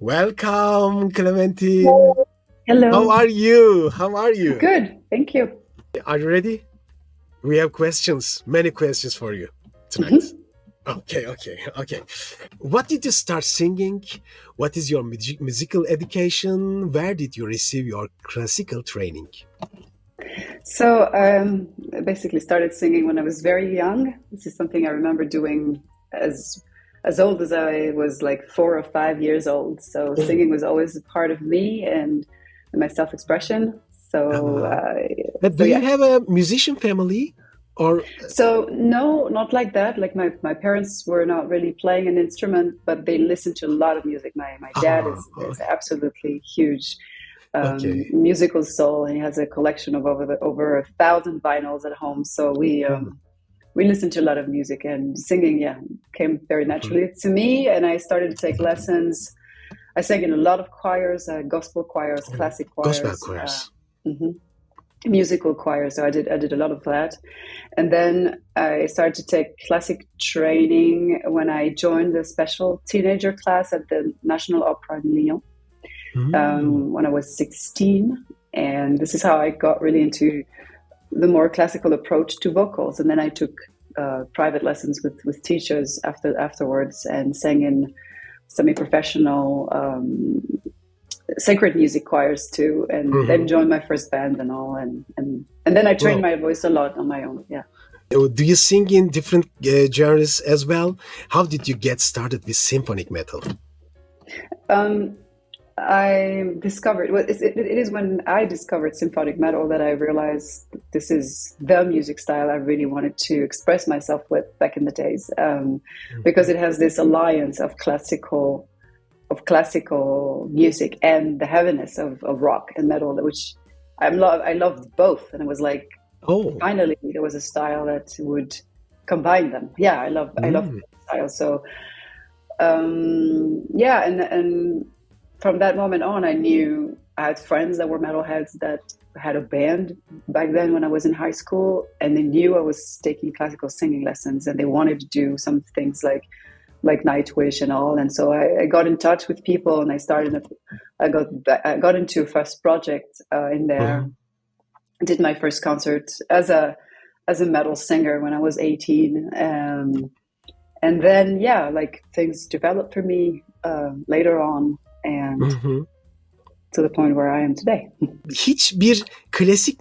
Welcome, Clémentine. Hello. How are you? How are you? Good, thank you. Are you ready? We have questions, many questions for you tonight. Okay. What did you start singing? What is your musical education? Where did you receive your classical training? So I basically started singing when I was very young. This is something I remember doing as old as I was, like 4 or 5 years old. So singing was always a part of me and my self-expression. But do you have a musician family? So no, not like that. Like my parents were not really playing an instrument, but they listened to a lot of music. My dad is absolutely huge musical soul, and he has a collection of over 1,000 vinyls at home. So we listened to a lot of music, and singing came very naturally to me. And I started to take lessons. I sang in a lot of choirs, gospel choirs, classic choirs, gospel choirs. Musical choirs. So I did a lot of that. And then I started to take classic training when I joined the special teenager class at the National Opera in Lyon when I was 16. And this is how I got really into the more classical approach to vocals. And then I took private lessons with teachers afterwards, and sang in semi-professional sacred music choirs too, and then joined my first band and all, and then I trained my voice a lot on my own. Yeah. Do you sing in different genres as well? How did you get started with symphonic metal? I discovered, it is when I discovered symphonic metal that I realized this is the music style I really wanted to express myself with back in the days, because it has this alliance of classical music and the heaviness of rock and metal, which I loved both, and it was like, finally there was a style that would combine them. Yeah, I love the style. So and from that moment on, I knew I had friends that were metalheads that had a band back then when I was in high school, and they knew I was taking classical singing lessons, and they wanted to do some things like Nightwish and all. And so I got in touch with people, and I got into a first project in there. I did my first concert as a metal singer when I was 18. And then, like things developed for me later on, and to the point where I am today. Hiçbir klasik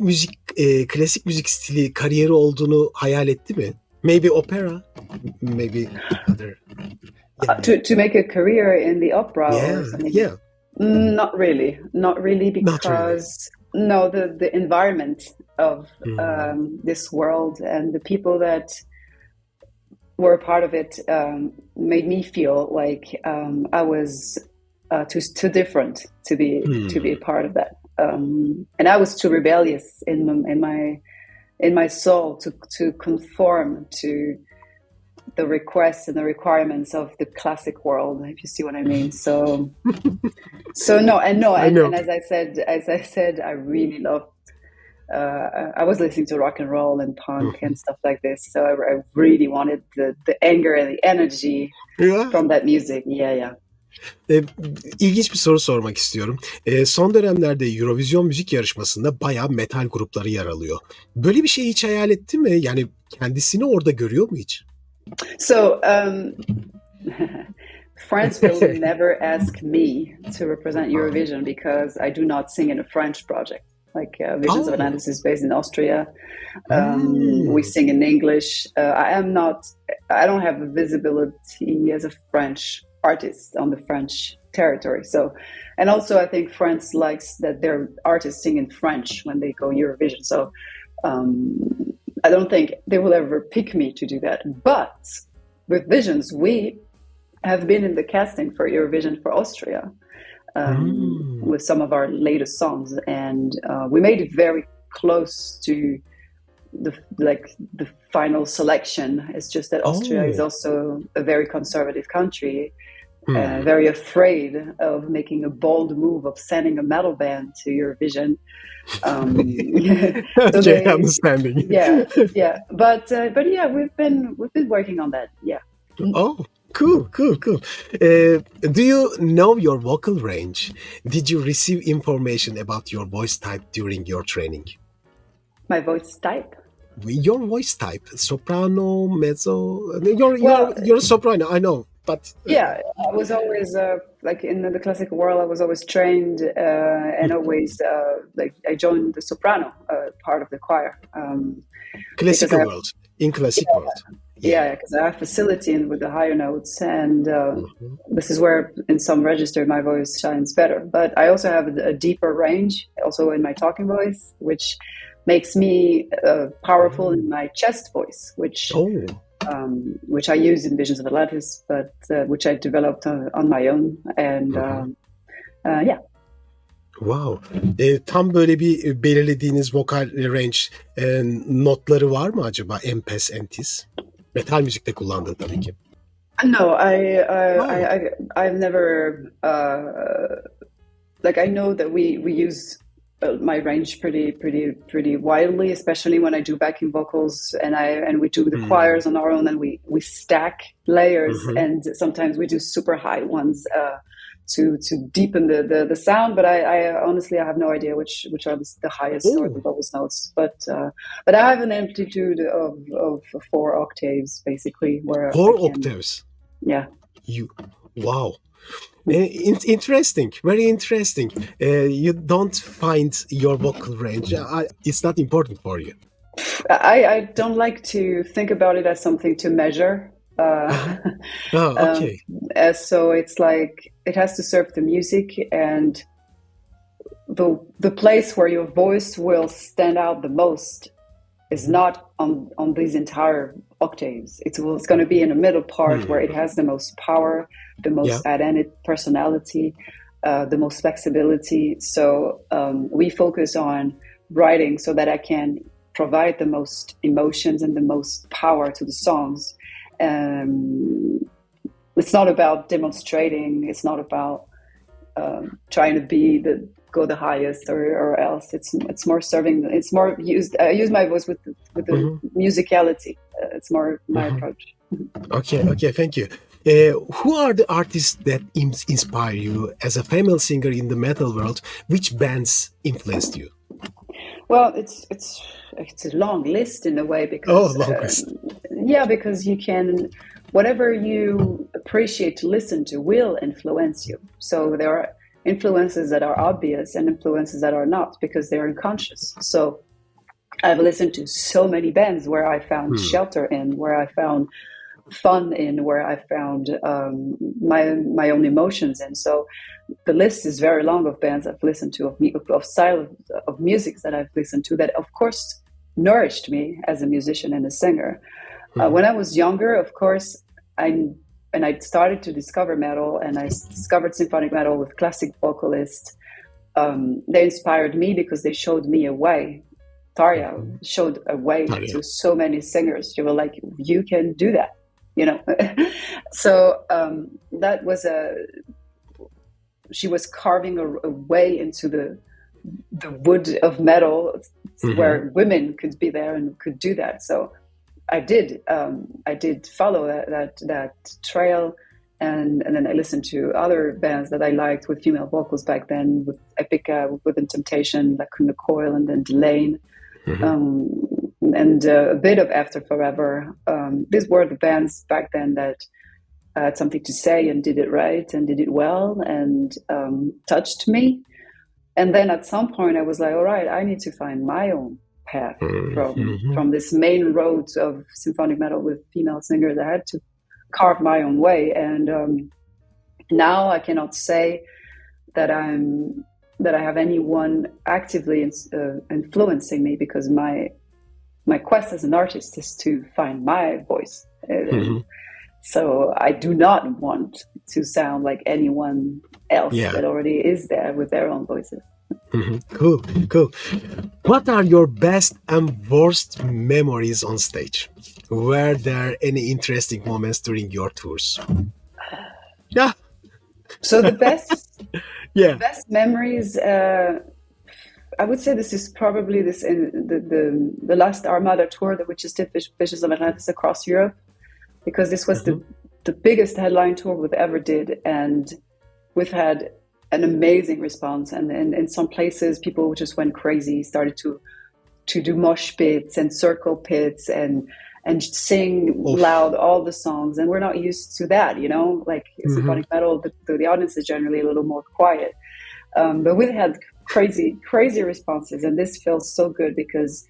müzik stili kariyeri olduğunu hayal etti mi? Maybe opera, maybe other. To make a career in the opera or something? Yeah. Not really, because the environment of this world and the people that were a part of it made me feel like I was too different to be a part of that, and I was too rebellious in my soul to conform to the requests and the requirements of the classic world, if you see what I mean. So no, and as I said, I really loved. I was listening to rock and roll and punk and stuff like this, so I really wanted the anger and the energy from that music. Yeah. İlginç bir soru sormak istiyorum. Son dönemlerde Eurovision müzik yarışmasında bayağı metal grupları yer alıyor. Böyle bir şey hiç hayal etti mi? Yani kendisini orada görüyor mu hiç? So, France will never ask me to represent Eurovision because I do not sing in a French project. Like Visions of Analizi is based in Austria. We sing in English. I don't have a visibility as a French artist on the French territory. So, and also I think France likes that their artists sing in French when they go Eurovision. So, I don't think they will ever pick me to do that. But with Visions, we have been in the casting for Eurovision for Austria with some of our latest songs, and we made it very close to the final selection. It's just that Austria is also a very conservative country, very afraid of making a bold move of sending a metal band to Eurovision. Understanding. Yeah. But yeah, we've been working on that. Yeah. Oh, cool. Do you know your vocal range? Did you receive information about your voice type during your training? My voice type? Your voice type, soprano, mezzo. You're a soprano, I know, but yeah, I was always like in the classical world. I was always trained and always like I joined the soprano part of the choir. Classical world. In classical world. Yeah, because I have facility with the higher notes, and this is where in some register my voice shines better. But I also have a deeper range, also in my talking voice, which makes me powerful in my chest voice, which I use in Visions of Atlantis, but which I developed on my own. And yeah. Wow. Tam böyle bir belirlediğiniz vokal range notları var mı acaba? Empes, entis. Metal müzikte kullandığın tabii ki. No, I've never like I know that we use my range pretty widely, especially when I do backing vocals and we do the choirs on our own, and we stack layers, and sometimes we do super high ones to deepen the sound. But I honestly I have no idea which are the highest or the lowest notes. But I have an amplitude of 4 octaves basically. Where 4 octaves. Yeah. Wow. Interesting, very interesting. You don't find your vocal range. It's not important for you. I don't like to think about it as something to measure. Okay. So it's like it has to serve the music, and the place where your voice will stand out the most is not on these entire octaves. It's going to be in the middle part where it has the most power, the most identity, personality, the most flexibility. So we focus on writing so that I can provide the most emotions and the most power to the songs. It's not about demonstrating. It's not about trying to go the highest or else. It's more serving. It's more used. I use my voice with the musicality. It's more my approach. Okay. Thank you. Who are the artists that inspire you as a female singer in the metal world? Which bands influenced you? Well, it's a long list in a way because long list. Because you can, whatever you appreciate to listen to will influence you. So there are influences that are obvious and influences that are not because they're unconscious. So I've listened to so many bands where I found shelter in, where I found fun in, where I found my own emotions in. So the list is very long of bands I've listened to, of style of music that I've listened to that, of course, nourished me as a musician and a singer. When I was younger, of course, I started to discover metal, and I discovered symphonic metal with classic vocalists. They inspired me because they showed me a way. Tarja showed a way to so many singers. You were like, you can do that, you know. So that was she was carving a way into the wood of metal where women could be there and could do that. So I did follow that trail, and then I listened to other bands that I liked with female vocals back then, with Epica, Within Temptation, Lacuna Coil, and then Delauney, and a bit of After Forever. These were the bands back then that had something to say and did it right and did it well and touched me. And then at some point I was like, all right, I need to find my own path from this main road of symphonic metal with female singers. I had to carve my own way. And now I cannot say that I have anyone actively influencing me, because my quest as an artist is to find my voice. So I do not want to sound like anyone else that already is there with their own voices. Cool. What are your best and worst memories on stage? Were there any interesting moments during your tours? Yeah, So the best, Yeah. best memories. I would say this is probably this in the last Armada tour, which is did Visions of Atlantis across Europe, because this was the biggest headline tour we've ever did, and we've had an amazing response. And in some places, people just went crazy, started to do mosh pits and circle pits and sing loud all the songs. And we're not used to that, you know, like symphonic metal, the audience is generally a little more quiet. But we've had crazy responses, and this feels so good because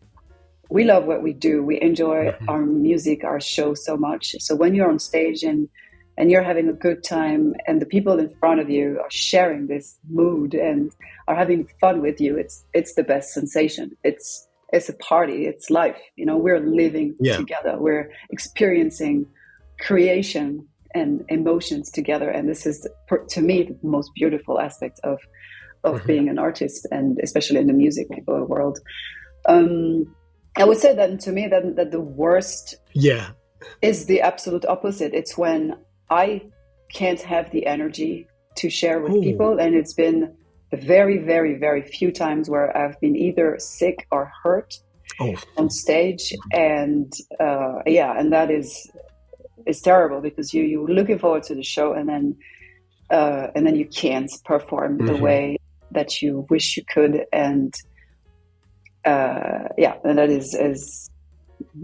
we love what we do. We enjoy our music, our show so much. So when you're on stage and you're having a good time, and the people in front of you are sharing this mood and are having fun with you, it's the best sensation. It's a party. It's life. You know, we're living together. We're experiencing creation and emotions together, and this is, to me, the most beautiful aspect of being an artist, and especially in the music world. I would say that to me that the worst is the absolute opposite. It's when I can't have the energy to share with people, and it's been very, very, very few times where I've been either sick or hurt on stage, and and that is terrible, because you're looking forward to the show, and then you can't perform the way that you wish you could, and and that is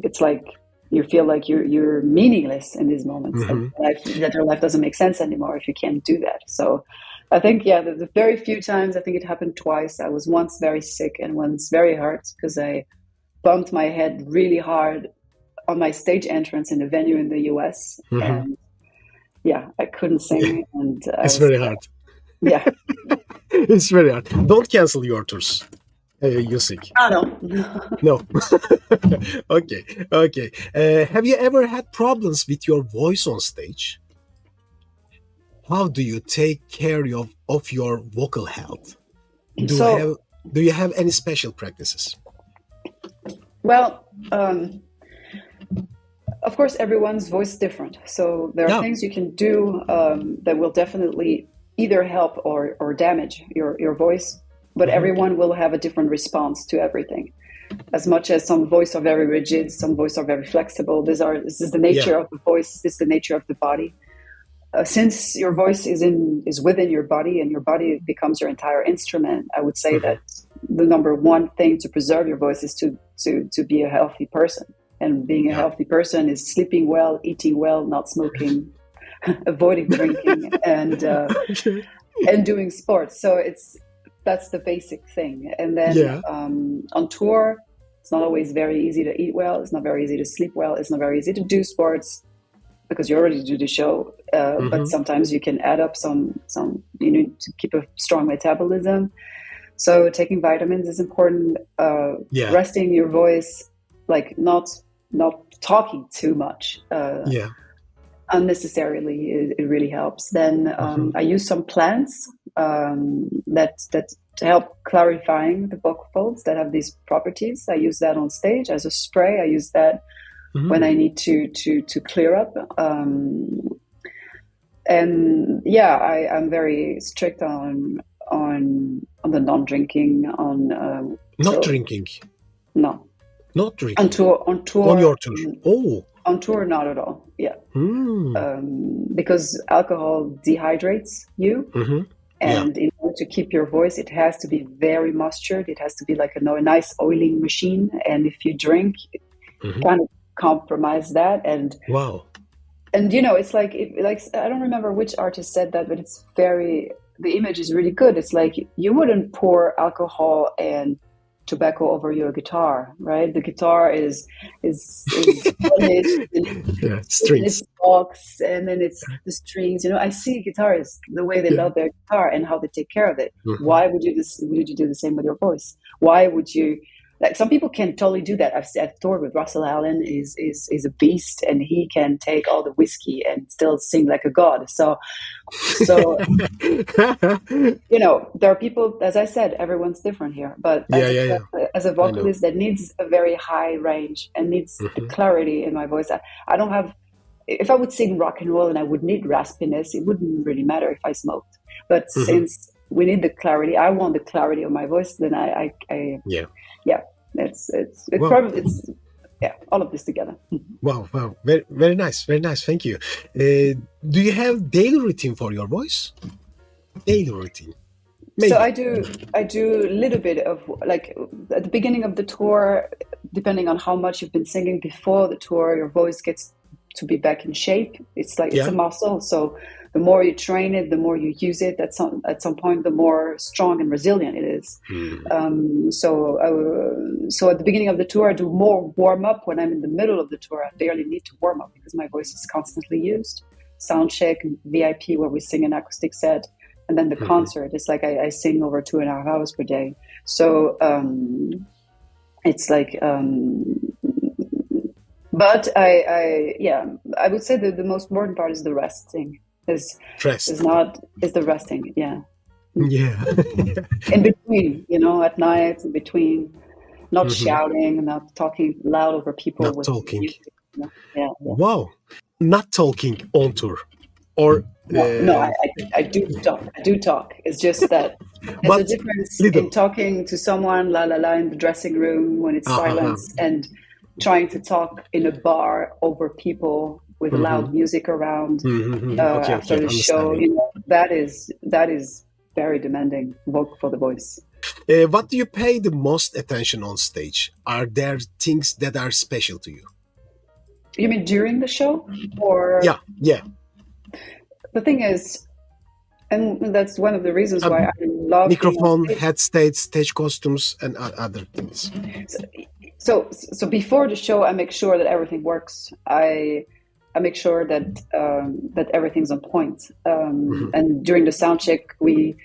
it's like you feel like you're meaningless in these moments, and that your life doesn't make sense anymore if you can't do that. So I think the very few times, I think it happened twice. I was once very sick and once very hurt because I bumped my head really hard on my stage entrance in a venue in the US, and I couldn't sing, and it's very hard. Yeah. It's very hard. Don't cancel your tours. You're sick. Oh, no. No. Okay. Have you ever had problems with your voice on stage? How do you take care of your vocal health? Do you have any special practices? Well, of course, everyone's voice is different. So there are things you can do that will definitely either help or damage your voice, but everyone will have a different response to everything. As much as some voice are very rigid, some voice are very flexible. This is the nature of the voice. This is the nature of the body. Since your voice is within your body, and your body becomes your entire instrument, I would say that the number one thing to preserve your voice is to be a healthy person. And being a healthy person is sleeping well, eating well, not smoking, avoiding drinking, and doing sports. So that's the basic thing. And then on tour, it's not always very easy to eat well. It's not very easy to sleep well. It's not very easy to do sports because you already do the show. But sometimes you can add up some. You need to keep a strong metabolism. So taking vitamins is important. Resting your voice, like not talking too much. Unnecessarily, it really helps. Then I use some plants that help clarifying the vocal folds that have these properties. I use that on stage as a spray. I use that when I need to clear up. And I'm very strict on the non-drinking. Drinking. No. Not drinking. On tour. On your tour. On tour, not at all. Yeah. Because alcohol dehydrates you. And in order to keep your voice, it has to be very moistured. It has to be like a nice oiling machine. And if you drink, it kind of compromise that. And and it's like I don't remember which artist said that, but the image is really good. It's like you wouldn't pour alcohol and tobacco over your guitar, right? The guitar is strings, box, and then it's the strings. I see guitarists, the way they love their guitar and how they take care of it. Why would you do the same with your voice? Why would you? Like, some people can totally do that. I've toured with Russell Allen. Is a beast, and he can take all the whiskey and still sing like a god. So there are people. As I said, everyone's different here. But as a vocalist that needs a very high range and needs clarity in my voice, I don't have if I would sing rock and roll and I would need raspiness, it wouldn't really matter if I smoked. But since we need the clarity, I want the clarity of my voice. Then it's all of this together. Wow, very, very nice, very nice. Thank you. Do you have daily routine for your voice? Daily routine. Maybe. So I do a little bit of, like, at the beginning of the tour, depending on how much you've been singing before the tour, your voice gets to be back in shape. It's like it's a muscle. So the more you train it, the more you use it. At some point, the more strong and resilient it is. So at the beginning of the tour, I do more warm up. When I'm in the middle of the tour, I barely need to warm up because my voice is constantly used. Sound check, VIP, where we sing an acoustic set. And then the concert, it's like I sing over 2.5 hours per day. So it's like, but I would say that the most important part is the resting. Is the resting, yeah. In between, at night, in between, not shouting, not talking loud over people. Not talking. Music, Yeah. Wow, not talking on tour. Or I do talk. It's just that there's a difference in talking to someone in the dressing room when it's silence and trying to talk in a bar over people with loud music around after the show. That is very demanding work for the voice. What do you pay the most attention on stage? Are there things that are special to you? You mean during the show, or yeah? The thing is, and that's one of the reasons why I love microphone, head stage costumes, and other things. So before the show, I make sure that everything works. I make sure that everything's on point. And during the sound check, we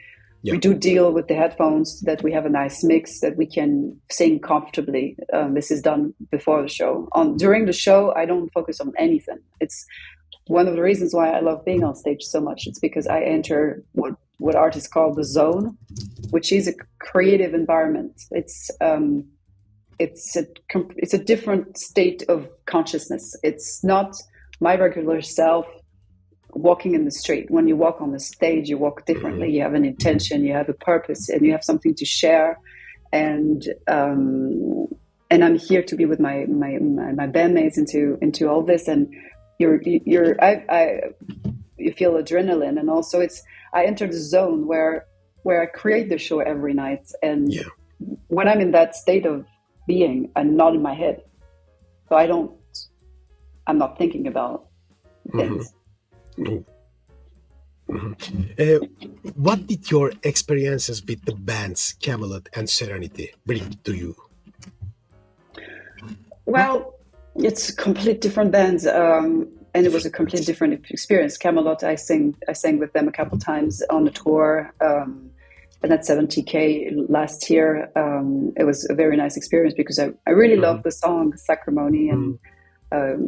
do deal with the headphones, that we have a nice mix, that we can sing comfortably. This is done before the show. During the show, I don't focus on anything. It's one of the reasons why I love being on stage so much. It's because I enter what artists call the zone, which is a creative environment. It's a different state of consciousness. It's not my regular self walking in the street. When you walk on the stage, you walk differently. You have an intention, you have a purpose, and you have something to share. And I'm here to be with my bandmates into all this. And you feel adrenaline, and also I enter the zone where I create the show every night. And when I'm in that state of being, I'm not in my head, so I'm not thinking about things. What did your experiences with the bands Camelot and Serenity bring to you? Well, it's complete different bands, and it was a completely different experience. Camelot, I sang with them a couple times on the tour, and at 70K last year. It was a very nice experience because I really loved the song Sacrimony, and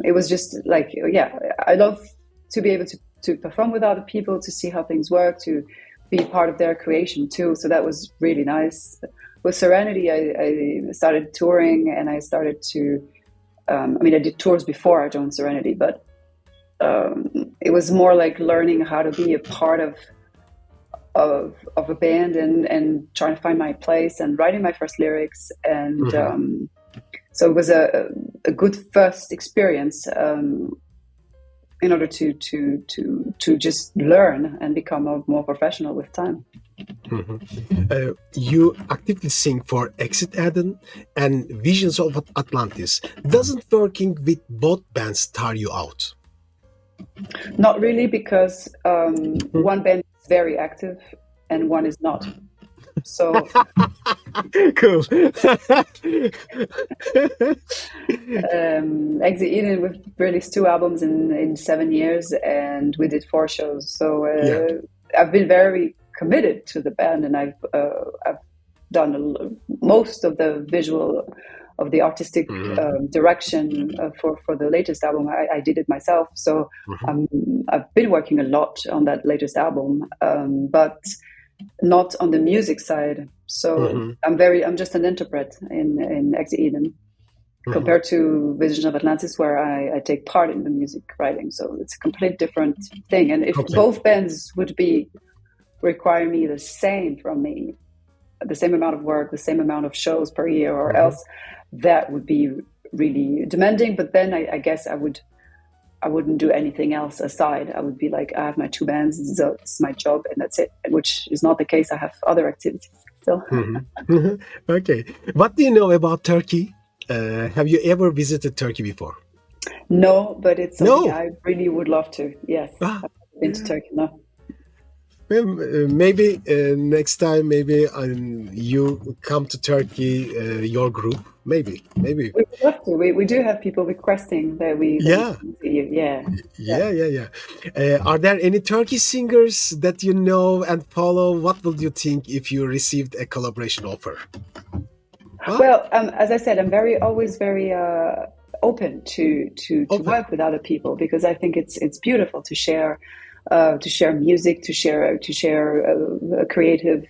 it was just like, I love to be able to perform with other people, to see how things work, to be part of their creation too. So that was really nice. With Serenity, I started touring, and I started to, I did tours before I joined Serenity, but it was more like learning how to be a part of a band and trying to find my place and writing my first lyrics. And so it was a good first experience in order to just learn and become more professional with time. You actively sing for EÞİTİM and Visions of Atlantis. Doesn't working with both bands tire you out? Not really, because one band is very active and one is not. So cool. EÞİTİM, we've released 2 albums in 7 years, and we did 4 shows. So I've been very committed to the band, and I've done most of the visual, of the artistic direction for the latest album. I did it myself. So I've been working a lot on that latest album, but not on the music side. So I'm just an interpret in EÞİTİM. compared to Visions of Atlantis, where I take part in the music writing. So it's a complete different thing. And if both bands would be require me the same from me, the same amount of work, the same amount of shows per year, or else, that would be really demanding. But then I guess I wouldn't do anything else aside. I would be like, I have my 2 bands, so it's my job, and that's it. Which is not the case. I have other activities still. Okay. What do you know about Turkey? Have you ever visited Turkey before? No, but it's something I really would love to. Yes, I've been to Turkey. No. Well, maybe next time, maybe you come to Turkey, your group. Maybe. We would love to. We do have people requesting that we. Yeah. Are there any Turkish singers that you know and follow? What would you think if you received a collaboration offer? Huh? Well, as I said, I'm always very open to work with other people, because I think it's beautiful to share music, to share a creative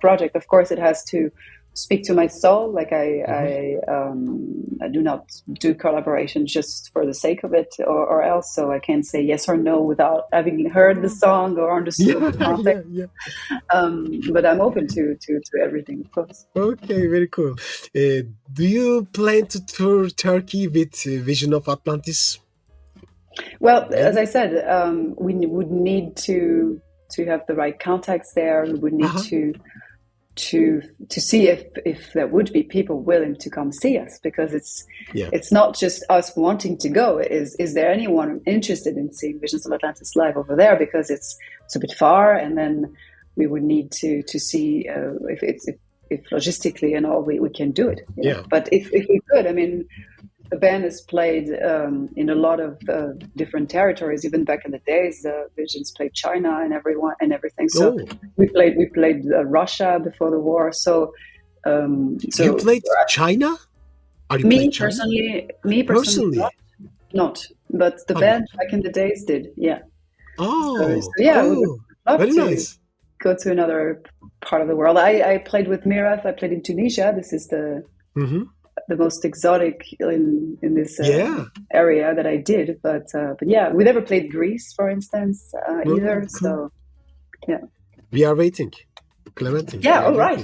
project. Of course, it has to speak to my soul. Like I do not do collaboration just for the sake of it, or else. So I can't say yes or no without having heard the song or understood the context. But I'm open to everything, of course. Okay, very cool. Do you plan to tour Turkey with Vision of Atlantis? Well, as I said, we would need to have the right contacts there. We would need to see if there would be people willing to come see us, because it's not just us wanting to go. Is there anyone interested in seeing Visions of Atlantis live over there? Because it's a bit far, and then we would need to see if logistically and all we can do it. But if we could, I mean, the band has played in a lot of different territories. Even back in the days, Visions played China and everything. So we played Russia before the war. So you played China? Me personally, not. But the band back in the days did. Yeah. We would love very to nice. Go to another part of the world. I played with Mirath. I played in Tunisia. This is the most exotic in this area that I did, but yeah, we never played Greece, for instance, either. Cool. So yeah, we are waiting, Clémentine. Yeah, all right.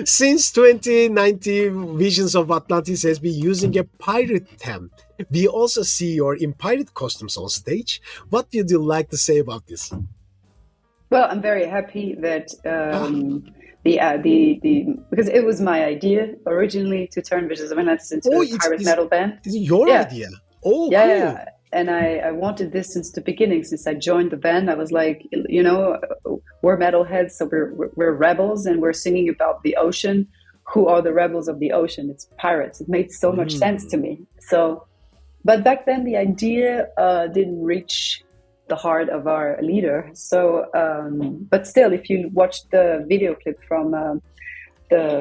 Since 2019, Visions of Atlantis has been using a pirate theme. We also see you in pirate costumes on stage. What would you like to say about this? Well, I'm very happy that. Because it was my idea originally to turn Visions of Atlantis into a pirate metal band. This is your idea? Oh, yeah, cool. Yeah. And I wanted this since the beginning. Since I joined the band, I was like, we're metalheads, so we're rebels, and we're singing about the ocean. Who are the rebels of the ocean? It's pirates. It made so much sense to me. So, but back then the idea didn't reach the heart of our leader. So, but still, if you watch the video clip from the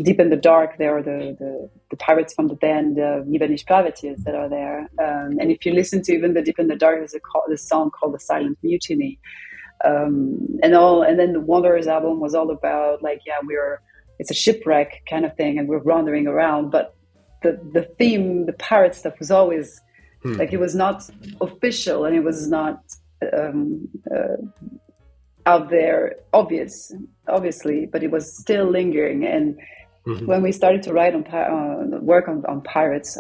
Deep in the Dark, there are the pirates from the band İŞBİRLİİ that are there. And if you listen to even the Deep in the Dark, there's a song called The Silent Mutiny. And then the Wanderers album was all about it's a shipwreck kind of thing, and we're wandering around. But the theme, the pirate stuff, was always it was not official, and it was not out there obviously, but it was still lingering. And when we started to write work on pirates,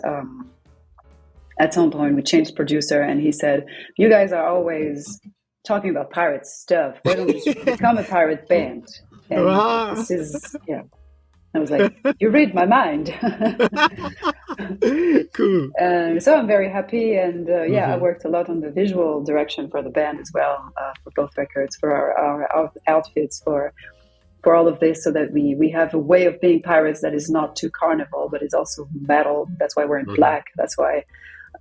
at some point we changed producer, and he said, "You guys are always talking about pirate stuff. Why don't you become a pirate band?" And this is I was like, "You read my mind." Cool. So I'm very happy, and I worked a lot on the visual direction for the band as well, for both records, for our outfits, for all of this, so that we have a way of being pirates that is not too carnival, but is also metal. That's why we're in black. That's why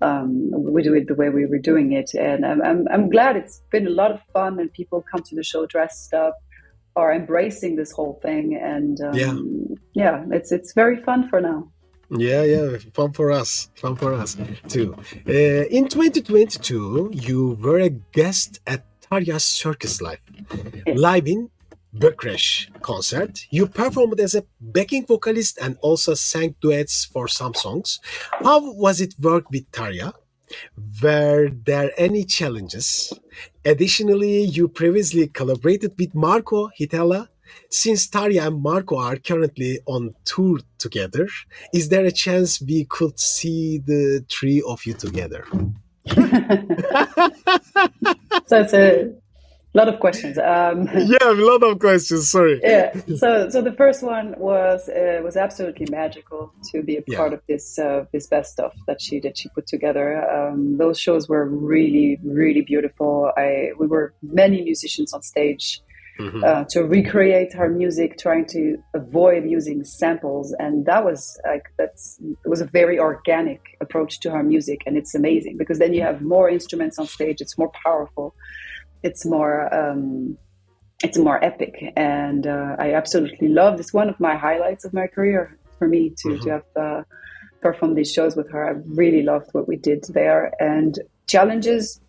we do it the way we were doing it, and I'm glad. It's been a lot of fun, and people come to the show dressed up, are embracing this whole thing, and it's very fun for now. Yeah, fun for us too. In 2022, you were a guest at Tarja's Circus Live in Bucharest concert. You performed as a backing vocalist and also sang duets for some songs. How was it work with Tarja? Were there any challenges? Additionally, you previously collaborated with Marco Hitala. Since Tarja and Marco are currently on tour together, is there a chance we could see the three of you together? So it's a lot of questions. Yeah, a lot of questions. Sorry. Yeah. So the first one was absolutely magical to be a part of this best stuff that she put together. Those shows were really, really beautiful. We were many musicians on stage. To recreate her music, trying to avoid using samples, and that was it was a very organic approach to her music, and it's amazing because then you have more instruments on stage. It's more powerful. It's more epic, and I absolutely loved. It's one of my highlights of my career for me to have performed these shows with her. I really loved what we did there, and challenges.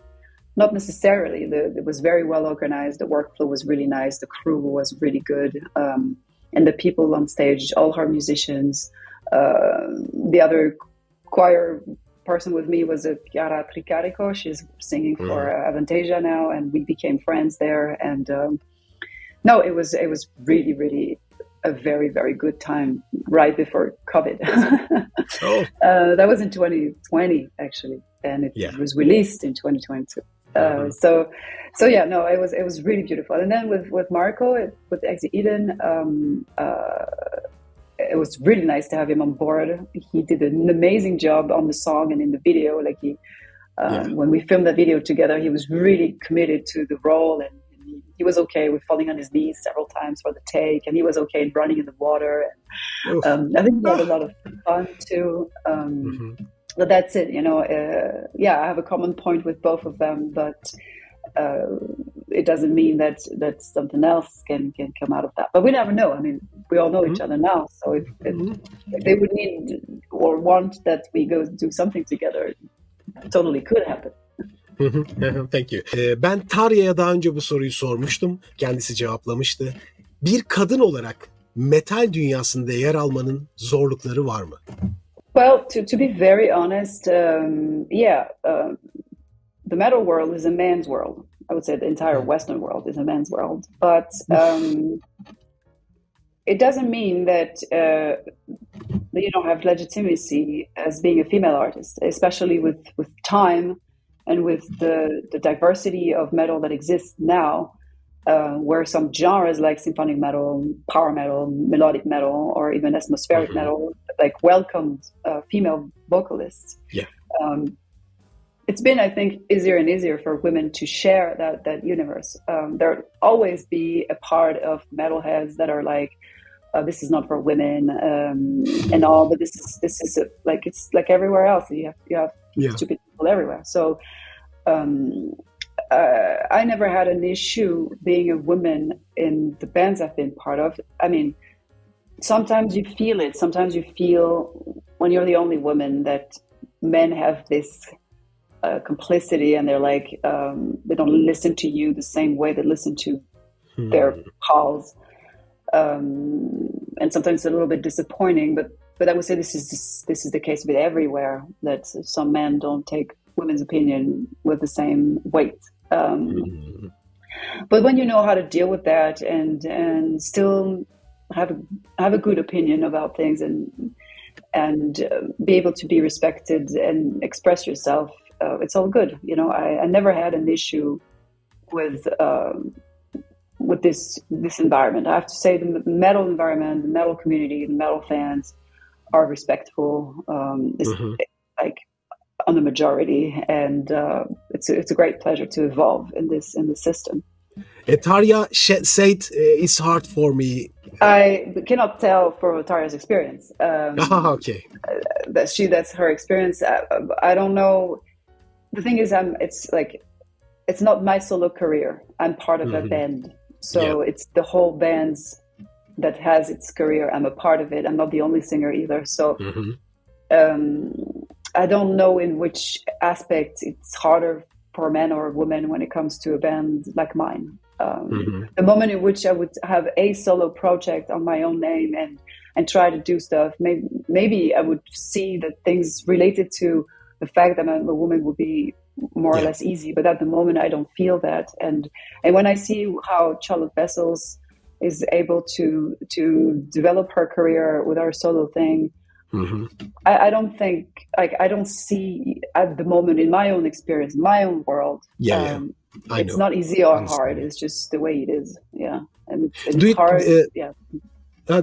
Not necessarily. It was very well organized. The workflow was really nice. The crew was really good. And the people on stage, all her musicians. The other choir person with me was a Chiara Tricarico. She's singing for Avantasia now, and we became friends there. And no, it was really, really a very, very good time right before COVID. That was in 2020, actually. And it was released in 2022. So yeah, no, it was really beautiful. And then with Marco, with EÞİTİM, it was really nice to have him on board. He did an amazing job on the song and in the video. Like when we filmed that video together, he was really committed to the role, and he was okay with falling on his knees several times for the take, and he was okay running in the water. And I think we had a lot of fun too. But that's it, I have a common point with both of them, but it doesn't mean that something else can come out of that. But we never know. I mean, we all know each other now. So if they would need or want that we go do something together, it totally could happen. Thank you. Ben Tarja'ya daha önce bu soruyu sormuştum. Kendisi cevaplamıştı. Bir kadın olarak metal dünyasında yer almanın zorlukları var mı? Well, to be very honest, the metal world is a man's world. I would say the entire Western world is a man's world. But it doesn't mean that you don't have legitimacy as being a female artist, especially with time and with the diversity of metal that exists now. Where some genres like symphonic metal, power metal, melodic metal, or even atmospheric metal, welcomed female vocalists. Yeah. It's been, I think, easier and easier for women to share that universe. There'll always be a part of metalheads that are like, this is not for women, and all, but this is it's like everywhere else. You have stupid people everywhere. So. I never had an issue being a woman in the bands I've been part of. I mean, sometimes you feel it. Sometimes you feel when you're the only woman that men have this complicity, and they're like, they don't listen to you the same way they listen to their pals. And sometimes it's a little bit disappointing, but I would say this is the case with everywhere, that some men don't take women's opinion with the same weight. But when you know how to deal with that and still have a good opinion about things and be able to be respected and express yourself, it's all good. I never had an issue with this environment. I have to say the metal environment, the metal community, the metal fans are respectful. Like on the majority, and it's a great pleasure to evolve in this system. Tarja said it's hard for me. I cannot tell for Tarja's experience. Okay. That's her experience. I don't know. The thing is, it's not my solo career. I'm part of a band, so it's the whole band's that has its career. I'm a part of it. I'm not the only singer either. So. I don't know in which aspect it's harder for a man or a woman when it comes to a band like mine. The moment in which I would have a solo project on my own name and try to do stuff, maybe I would see that things related to the fact that I'm a woman would be more or less easy. But at the moment, I don't feel that. And when I see how Charlotte Bessels is able to develop her career with her solo thing, I don't think, like, I don't see at the moment in my own experience, my own world, it's not easy or hard. It's just the way it is. Yeah. And it's hard.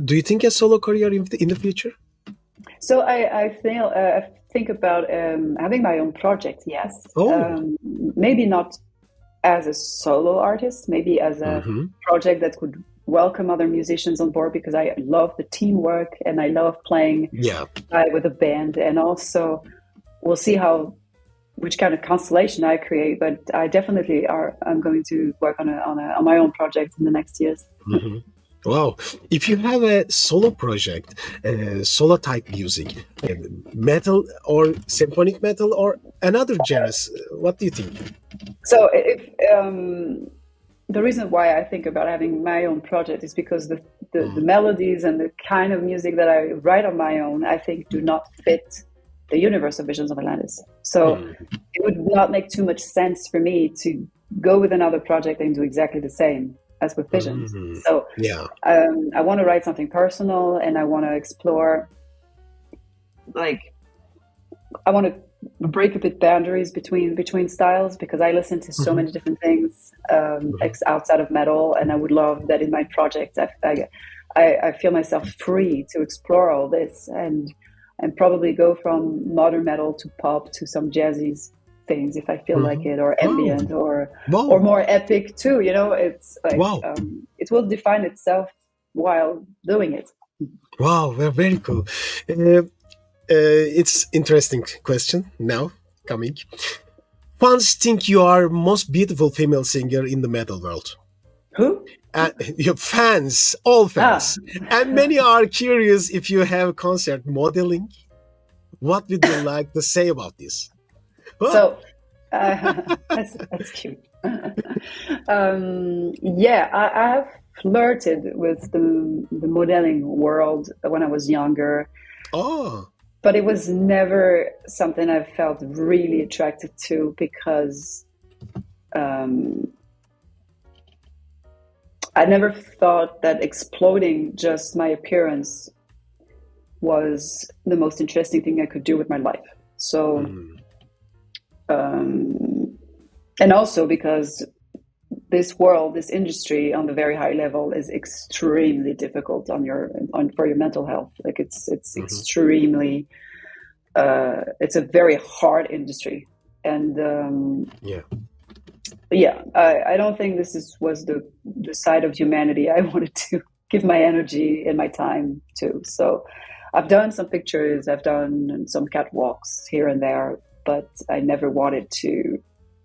Do you think a solo career in the future? So I think about having my own project. Yes. Maybe not as a solo artist, maybe as a project that could welcome other musicians on board, because I love the teamwork and I love playing with a band. And also we'll see which kind of constellation I create, but I definitely I'm going to work on my own project in the next years. Wow. If you have a solo project, solo type music, metal or symphonic metal or another genres, what do you think? So if the reason why I think about having my own project is because the melodies and the kind of music that I write on my own, I think, do not fit the universe of Visions of Atlantis. So it would not make too much sense for me to go with another project and do exactly the same as with Visions. So I want to write something personal, and I want to explore, like, I want to break a bit boundaries between styles, because I listen to so many different things outside of metal, and I would love that in my project. I feel myself free to explore all this and probably go from modern metal to pop to some jazzy things if I feel like it, or ambient, or more epic too. You know, it's like it will define itself while doing it. Wow, very cool. It's interesting question now coming. Fans think you are most beautiful female singer in the metal world. Who? Your fans, all fans. And many are curious if you have concert modeling. What would you like to say about this? So that's cute. I have flirted with the modeling world when I was younger. But it was never something I felt really attracted to, because I never thought that exploding just my appearance was the most interesting thing I could do with my life. So, and also because this world, this industry on the very high level is extremely difficult for your mental health. Like it's extremely, it's a very hard industry. And I don't think this was the side of humanity I wanted to give my energy and my time to. So I've done some pictures, I've done some catwalks here and there, but I never wanted to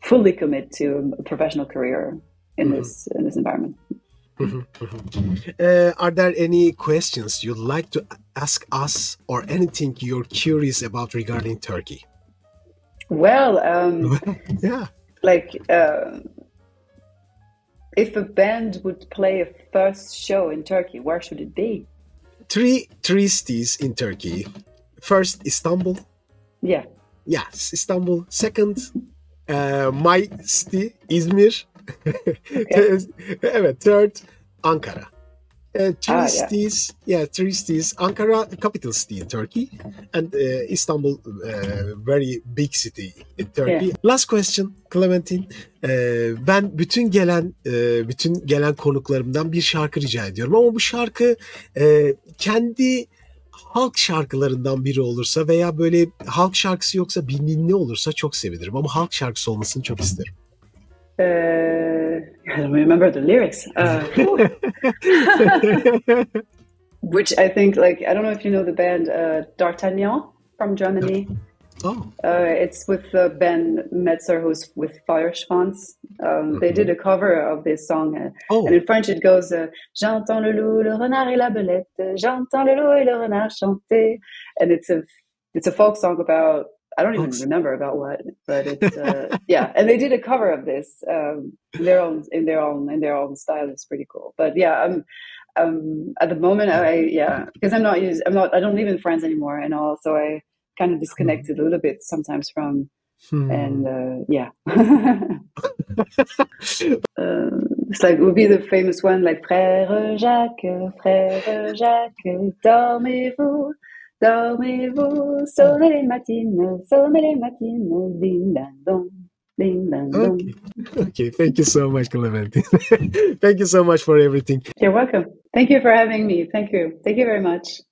fully commit to a professional career in this environment. Are there any questions you'd like to ask us, or anything you're curious about regarding Turkey? Well, if a band would play a first show in Turkey, where should it be? Three cities in Turkey. First, Istanbul. Yes, Istanbul. Second, my city, İzmir. Third, Ankara. Three cities. Ankara, capital city in Turkey, and Istanbul, very big city in Turkey. Last question, Clémentine. Ben bütün gelen konuklarımdan bir şarkı rica ediyorum, ama bu şarkı kendi halk şarkılarından biri olursa veya böyle halk şarkısı yoksa bilinli olursa çok sevinirim, ama halk şarkısı olmasını çok isterim. I don't remember the lyrics. Which I think, I don't know if you know the band D'Artagnan from Germany. It's with Ben Metzer, who's with Feuerschwanz. They did a cover of this song, and in French it goes, J'entends le loup, le renard et la belette, j'entends le loup et le renard chanter. And it's a folk song about I don't even remember about what, but it's yeah. And they did a cover of this in their own style. It's pretty cool. But yeah, I'm at the moment because I don't live in France anymore, and also I kind of disconnected a little bit sometimes from and yeah. It's like it would be the famous one like Frère Jacques, dormez-vous. Dormez-vous, sonnez les matines, ding dang dong, ding dang dong. Okay, thank you so much, Clémentine. Thank you so much for everything. You're welcome. Thank you for having me. Thank you very much.